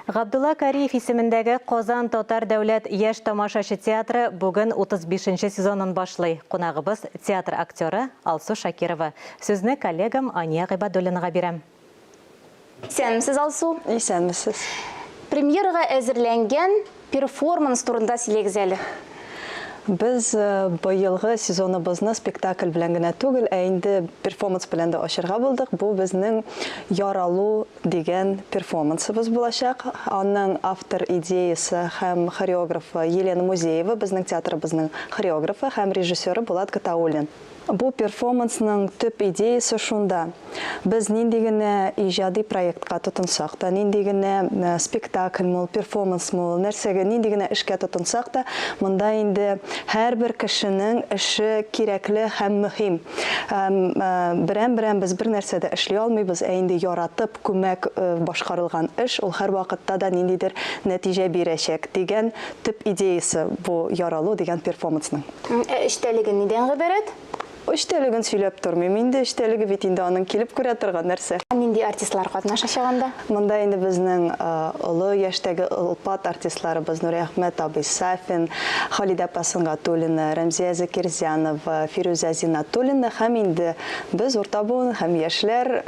Ғабдулла Кариев исемендәге Қозан Татар дәүләт яшь тамашачы театры бүген 35-нче сезонын башлый. Кунагыбыз театр актеры Алсу Шакирова. Сүзне коллегам Ания Гыйбадуллинага бирәм. Исәнмесез, Алсу? Исәнмесез. Премьерага әзерләнгән перформанс турында сөйләгез әле. Біз быелгы сезоныбызны спектакль белән генә түгел, инде перформанс белән дә ачырга булдык. Бу безнең Яралу дигән перформансыбыз булачак. Аның автор идеясы һәм хореографы Елена Музеева, безнең театрыбызның хореографы һәм режиссеры Булат Гатауллин. Бу перформансның төп идеясы шунда. Без нинди генә иҗади проектка тотынсак та, нинди генә спектакль мул, перформанс мул, нәрсәгә нинди генә эшкә тотынсак та, монда инде һәрбер кешенең эше кирәкле һәм мөһим. Берәм-берәм без бер нәрсәдә эшли алмыйбыз, инде яратып күмәк башкарылган эш ул һәр вакытта да ниндидер нәтиҗә бирәчәк дигән төп идеясы бу Яралу дигән перформансның. Эштәлеге нидән гыйбарәт? Эштәлеген сөйләп тормыйм. Инде эштәлеге бит инде аның килеп күрә торган нәрсә. Нинди артистлар катнашачаганда? Монда инде безнең олы яшьтәге улпат артистларыбыз Нурия Әхмәт абый Сафин, Халида Пасынгатуллина, Рәмзия Закирзянова, Фируза Зинатуллина һәм инде без урта буын һәм яшьләр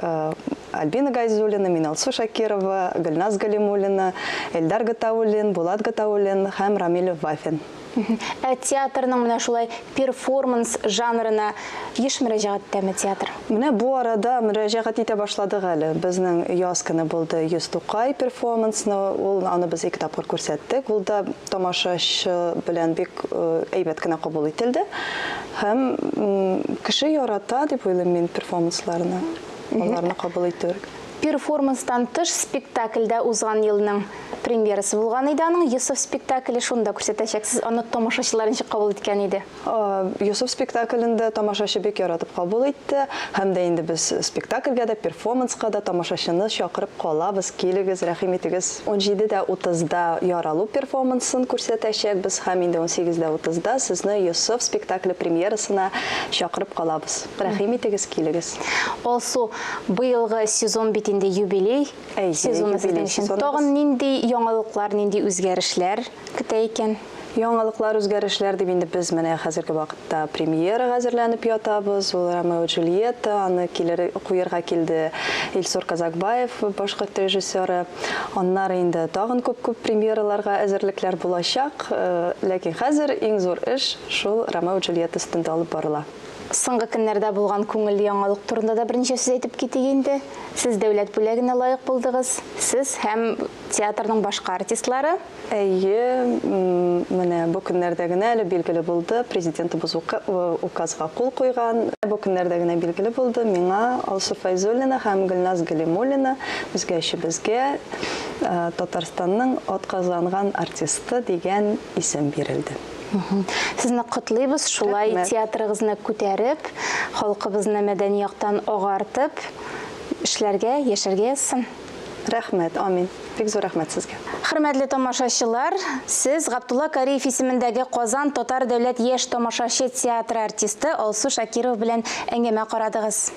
Альбина Гайзуллина, мин Алсу Шакирова, Гөлназ Галимуллина, Эльдар Гатауллин, Булат Гатауллин һәм Рамил Вафин. Театрның менә шулай перформанс жанрына еш мөрәҗәгать итәме театр? Менә бу арада мөрәҗәгать итә башладык әле. Безнең яз көне булды Йөз Тукай перформансны, аны без 2 тапкыр күрсәттек. Ул да тамашачы белән бик әйбәт кенә кабул ителде. Һәм кеше ярата дип уйлыйм мин перформансларны. Аларны кабул итү. Перформанстан тыш спектакльдә узган елның премьерасы булган иде. Аның Йосыф спектакле шунда күрсәтәчәксез. Аны тамашачылар ничек кабул иткән иде? Йосыф спектаклендә тамашачы бик яратып кабул итте. Һәм дә инде без спектакльгә дә, перформанска да тамашачыны чакырып калабыз. Килегез, рәхим итегез. 17:30-да Яралу перформансын күрсәтәчәкбез һәм инде 18:30-да сезне Йосыф спектакле премьерасына чакырып калабыз. Рәхим итегез, килегез. Алсу, быелгы сезон бит инде юбилей. Сезон өчен тагын нинди яңалыклар, нинди үзгәрешләр көтә икән? Яңалыклар, үзгәрешләр дип инде без менә хәзерге вакытта премьера хәзерләнеп ятабыз. Ул Ромео и Джульетта, аны куярга килде Илсур Казакбаев, башкорт режиссеры. Аннары инде тагын күп премьераларга әзерлекләр булачак. Ләкин хәзер иң зур эш шул Ромео и Джульетта өстендә алып барыла. Соңгы көннәрдә булган күңелле яңалык турында да берничә сүз әйтеп китик инде. Сез дәүләт бүләгенә лаек булдыгыз. Сез һәм театрның башка артистлары. Әйе, менә бу көннәрдә генә әле билгеле булды. Президентыбыз указга кул куйган. Бу көннәрдә генә билгеле булды. Миңа Алсу Файзуллина һәм Гөлназ Галимуллина безгә Татарстанның атказанган артисты дигән исем бирелде. Сезне котлыйбыз, шулай театрыгызны күтәреп, халкыбызны мәдәни яктан агартып, эшләргә, яшәргә язсын. Рәхмәт, амин. Бик зур рәхмәт сезгә. Хөрмәтле тамашачылар, сез Ғабдулла Кариев исемендәге Қозан Татар дәүләт яшь тамашачы театры артисты Алсу Шакирова белән әңгәмә карадыгыз.